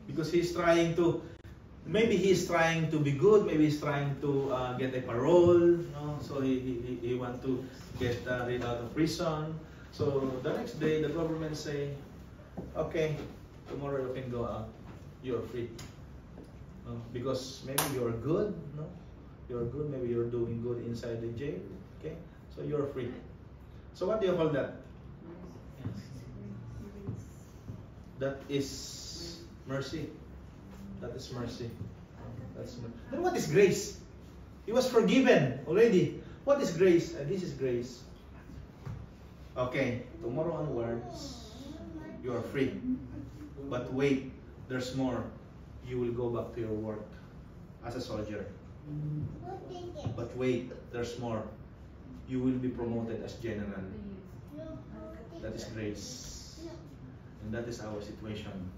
Because he's trying to, maybe he's trying to be good, maybe he's trying to get a parole, no? So he want to get rid out of prison. So the next day, the government say, okay, tomorrow you can go out, you're free. No? Because maybe you're good, no? You're good, maybe you're doing good inside the jail, okay? So you're free. So what do you call that? That is mercy. That is mercy. That's mercy. Then what is grace? He was forgiven already. What is grace? This is grace. Okay, tomorrow onwards, you are free. But wait, there's more. You will go back to your work as a soldier. But wait, there's more. You will be promoted as general. That is grace. And that is our situation.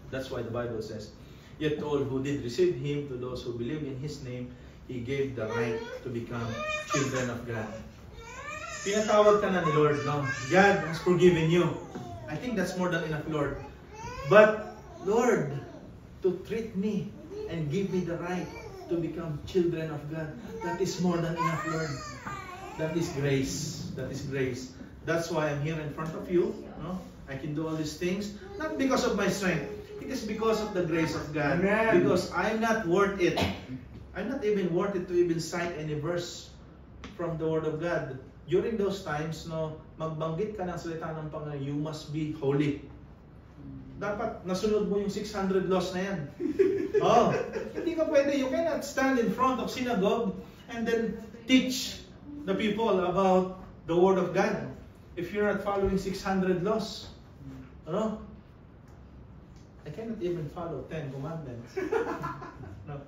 That's why the Bible says, yet to all who did receive Him, to those who believe in His name, He gave the right to become children of God. Pinatawag ka na ni Lord, no? God has forgiven you. I think that's more than enough, Lord. But, Lord, to treat me and give me the right to become children of God, that is more than enough, Lord. That is grace. That is grace. That's why I'm here in front of you. No? I can do all these things, not because of my strength. It is because of the grace of God. Amen. Because I'm not worth it. I'm not even worth it to even cite any verse from the Word of God. During those times, no, magbanggit ka ng salita ng Panginoon, you must be holy. Dapat nasunod mo yung 600 laws na yan. Oh, hindi ka pwede. You cannot stand in front of synagogue and then teach the people about the Word of God if you're not following 600 laws. Ano? I cannot even follow 10 commandments. No.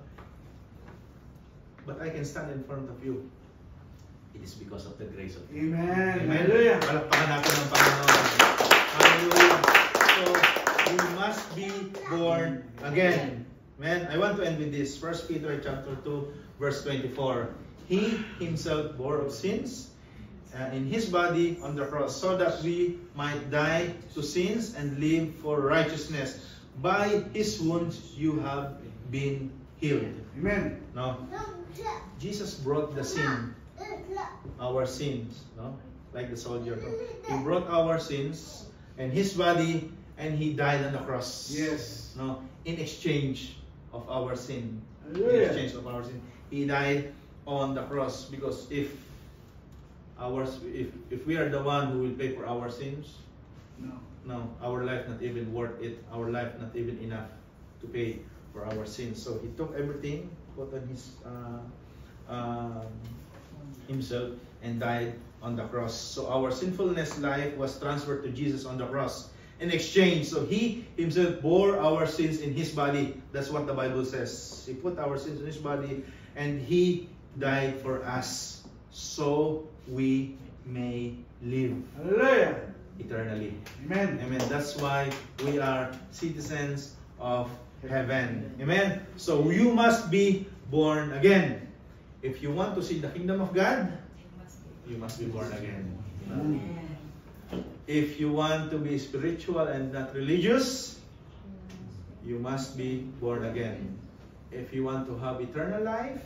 But I can stand in front of you. It is because of the grace of God. Amen. Amen. Hallelujah. Palakpakan natin ng Panginoon. Hallelujah. So, you must be born again. Amen. I want to end with this. 1 Peter chapter 2, verse 24. He Himself bore our sins in His body on the cross, so that we might die to sins and live for righteousness. By His wounds you have been healed. Amen. No? Jesus brought the sin, our sins, no? Like the soldier. No? He brought our sins and His body, and He died on the cross. Yes. No? In exchange of our sin. Hallelujah. In exchange of our sin. He died on the cross, because if we are the one who will pay for our sins, no, our life not even worth it. Our life not even enough to pay for our sins. So He took everything, put on Himself, and died on the cross. So our sinfulness life was transferred to Jesus on the cross in exchange. So He Himself bore our sins in His body. That's what the Bible says. He put our sins in His body, and He died for us, so we may live. Hallelujah. Eternally. Amen. Amen. That's why we are citizens of heaven. Amen. So you must be born again. If you want to see the kingdom of God, you must be born again. If you want to be spiritual and not religious, you must be born again. If you want to have eternal life,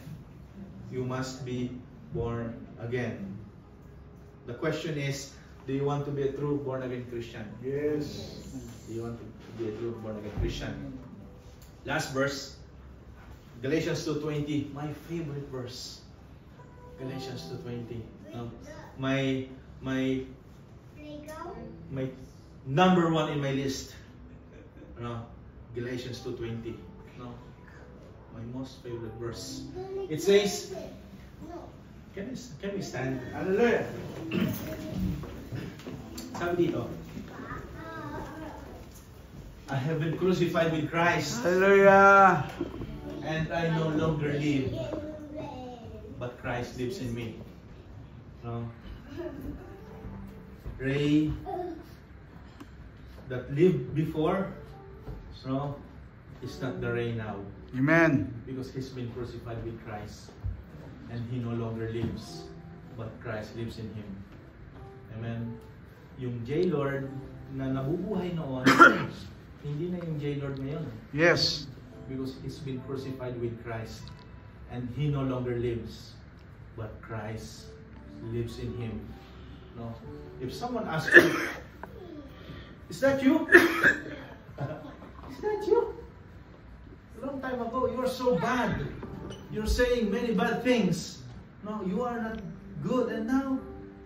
you must be born again. The question is, do you want to be a true born-again Christian? Yes. Do you want to be a true born-again Christian? Last verse, Galatians 2:20, my favorite verse. Galatians 2:20. No? My number one in my list. No? Galatians 2:20. No? My most favorite verse. It says, can we stand? Hallelujah. Sabi dito, I have been crucified with Christ, Hallelujah. and I no longer live, but Christ lives in me. No? Ray that lived before, no, is not the Ray now, Amen. because he's been crucified with Christ, and he no longer lives, but Christ lives in him. Amen. Yung J. Lord na nabubuhay noon hindi na yung jailord ngayon. Yes. Because he's been crucified with Christ. And he no longer lives. But Christ lives in him. No? If someone asks you, is that you? Is that you? A long time ago, you were so bad. You're saying many bad things. No, you are not good. And now,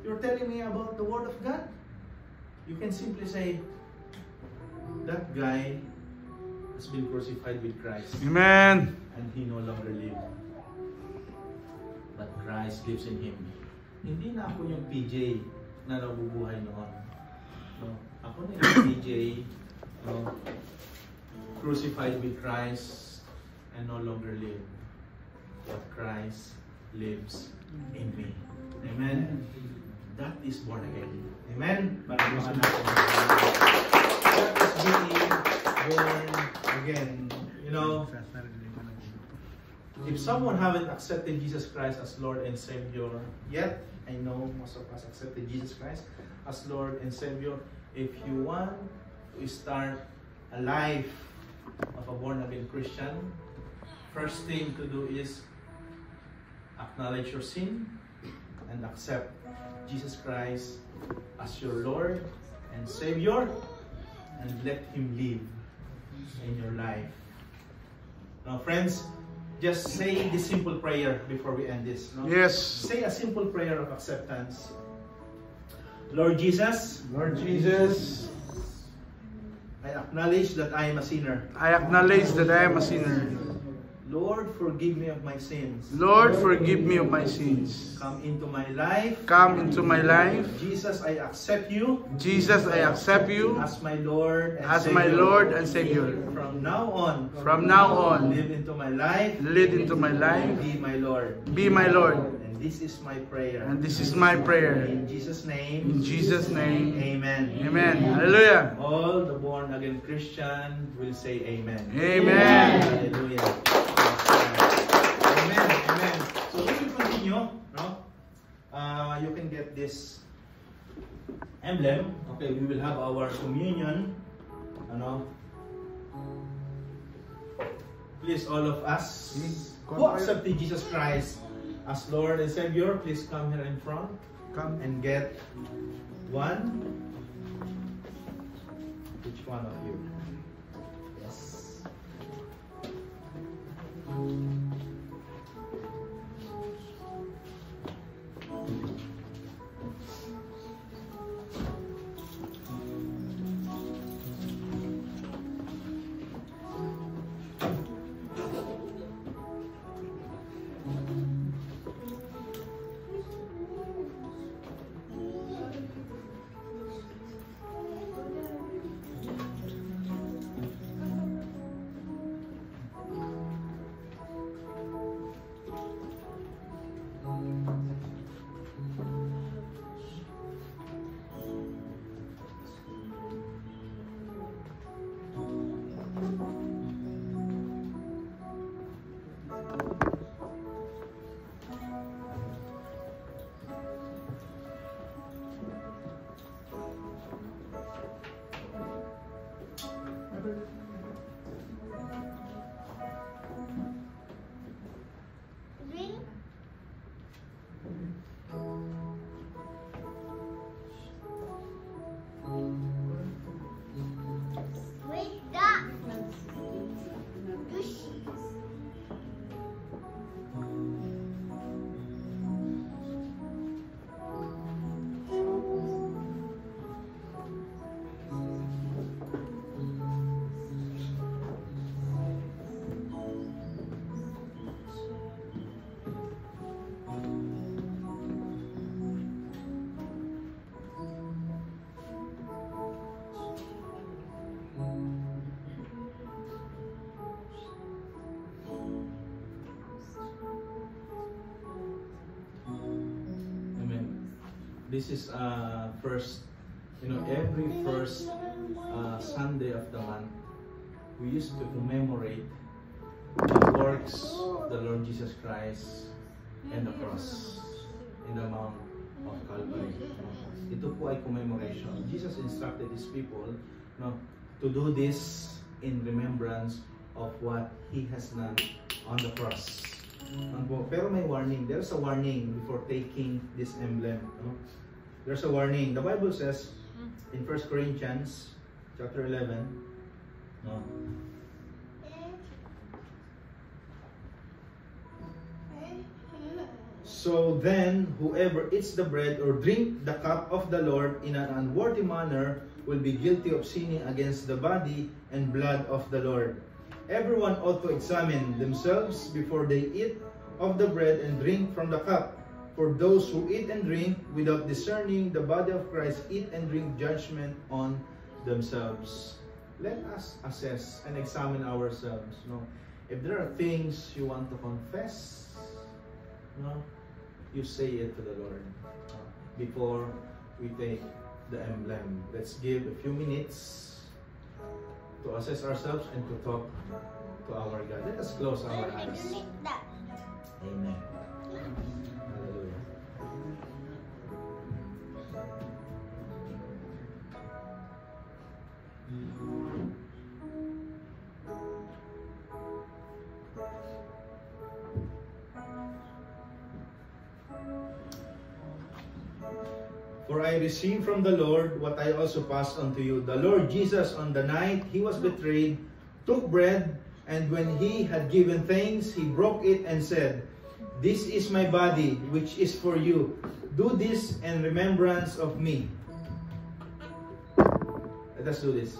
you're telling me about the Word of God? You can simply say, that guy has been crucified with Christ. Amen. And he no longer lives. But Christ lives in him. Hindi na ako yung PJ na nabubuhay noon. No, ako na yung PJ, no, crucified with Christ and no longer live. But Christ lives in me. Amen. That is born again. Amen. That is being born again. You know, if someone haven't accepted Jesus Christ as Lord and Savior yet, I know most of us accepted Jesus Christ as Lord and Savior. If you want to start a life of a born-again Christian, first thing to do is acknowledge your sin and accept Jesus Christ as your Lord and Savior, and let Him live in your life. Now, friends, just say this simple prayer before we end this. No? Yes. Say a simple prayer of acceptance. Lord Jesus, Lord Jesus, I acknowledge that I am a sinner. I acknowledge that I am a sinner. Lord, forgive me of my sins. Lord, forgive me of my sins. Come into my life. Come into my life. Jesus, I accept you. Jesus, I accept you as my Lord and as Savior. my Lord and Savior. From now on. From now on. Live into my life. Live into my life. Be my Lord. Be my Lord. And this is my prayer. And this is my prayer. In Jesus' name. In Jesus' name. Amen. Amen. Hallelujah. All the born again Christian will say amen. Amen. Hallelujah. Amen. Amen. So we will continue. No? You can get this emblem. Okay, we will have our communion. Ano? Please, all of us who accepted Jesus Christ as Lord and Savior, please come here in front. Come. And get one. Which one of you? Yes. This is first, every first Sunday of the month, we used to commemorate the works of the Lord Jesus Christ and the cross in the Mount of Calvary. Ito po ay commemoration. Jesus instructed His people, to do this in remembrance of what He has done on the cross. Pero may warning. There's a warning before taking this emblem. No? There's a warning. The Bible says in 1 Corinthians chapter 11, no? So then, whoever eats the bread or drink the cup of the Lord in an unworthy manner will be guilty of sinning against the body and blood of the Lord. Everyone ought to examine themselves before they eat of the bread and drink from the cup. For those who eat and drink without discerning the body of Christ eat and drink judgment on themselves. Let us assess and examine ourselves. No? If there are things you want to confess, no, you say it to the Lord before we take the emblem. Let's give a few minutes to assess ourselves and to talk to our God. Let us close our eyes. Amen. Hallelujah. For I received from the Lord what I also passed on to you. The Lord Jesus, on the night He was betrayed, took bread, and when He had given thanks, He broke it and said, "This is my body, which is for you. Do this in remembrance of me." Let us do this.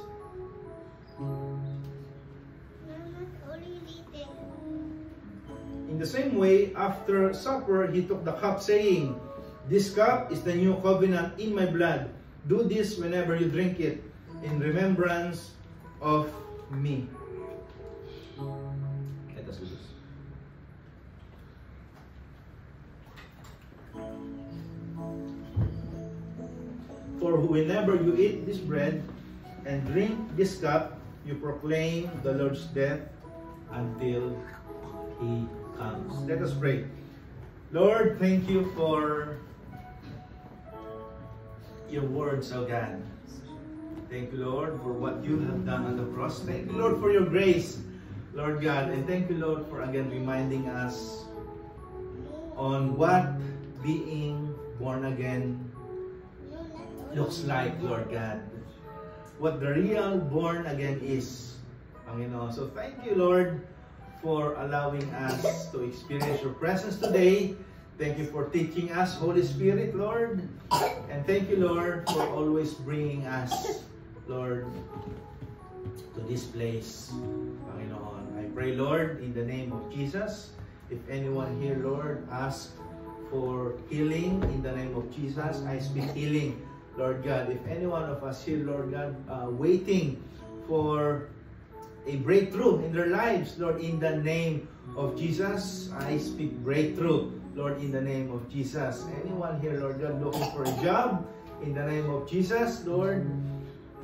In the same way, after supper, He took the cup, saying, "This cup is the new covenant in my blood. Do this whenever you drink it, in remembrance of me." Let us do this. For whenever you eat this bread and drink this cup, you proclaim the Lord's death until He comes. Let us pray. Lord, thank you for your words, O God. Thank you, Lord, for what you have done on the cross. Thank you, Lord, for your grace, Lord God. And thank you, Lord, for again reminding us on what being born again looks like, Lord God. What the real born again is, Panginoon. So thank you, Lord, for allowing us to experience your presence today. Thank you for teaching us, Holy Spirit, Lord. And thank you, Lord, for always bringing us, Lord, to this place, Panginoon. I pray, Lord, in the name of Jesus, if anyone here, Lord, asks for healing, in the name of Jesus, I speak healing, Lord God. If any one of us here, Lord God, waiting for a breakthrough in their lives, Lord, in the name of Jesus, I speak breakthrough, Lord, in the name of Jesus. Anyone here, Lord God, looking for a job, in the name of Jesus, Lord,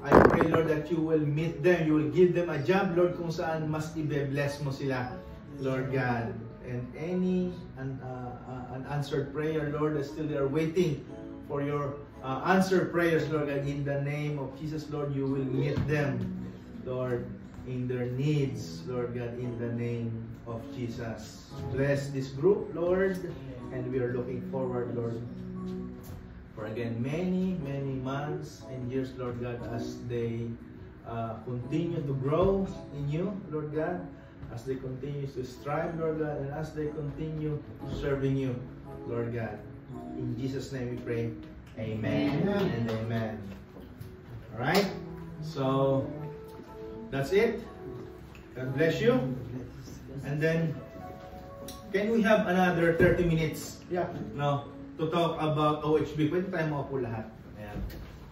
I pray, Lord, that you will meet them, you will give them a job, Lord, kung saan mas i-bless mo sila, Lord God. And any unanswered prayer, Lord, that still they are waiting for your answered prayers, Lord God, in the name of Jesus, Lord, you will meet them, Lord, in their needs, Lord God, in the name of Jesus. Bless this group, Lord, and we are looking forward, Lord, for again many months and years, Lord God, as they continue to grow in you, Lord God, as they continue to strive, Lord God, and as they continue serving you, Lord God. In Jesus' name we pray. Amen and amen. All right, so that's it. God bless you. And then, can we have another 30 minutes? Yeah. No, to talk about OHB. Pwede tayo maupo lahat. Ayan.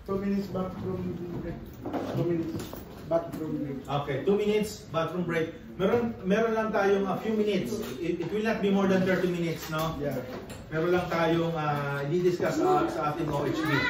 2 minutes bathroom break. 2 minutes bathroom break. Okay, 2 minutes bathroom break. Meron lang tayong a few minutes. It will not be more than 30 minutes, no? Yeah. Meron lang tayong i-discuss sa ating OHB.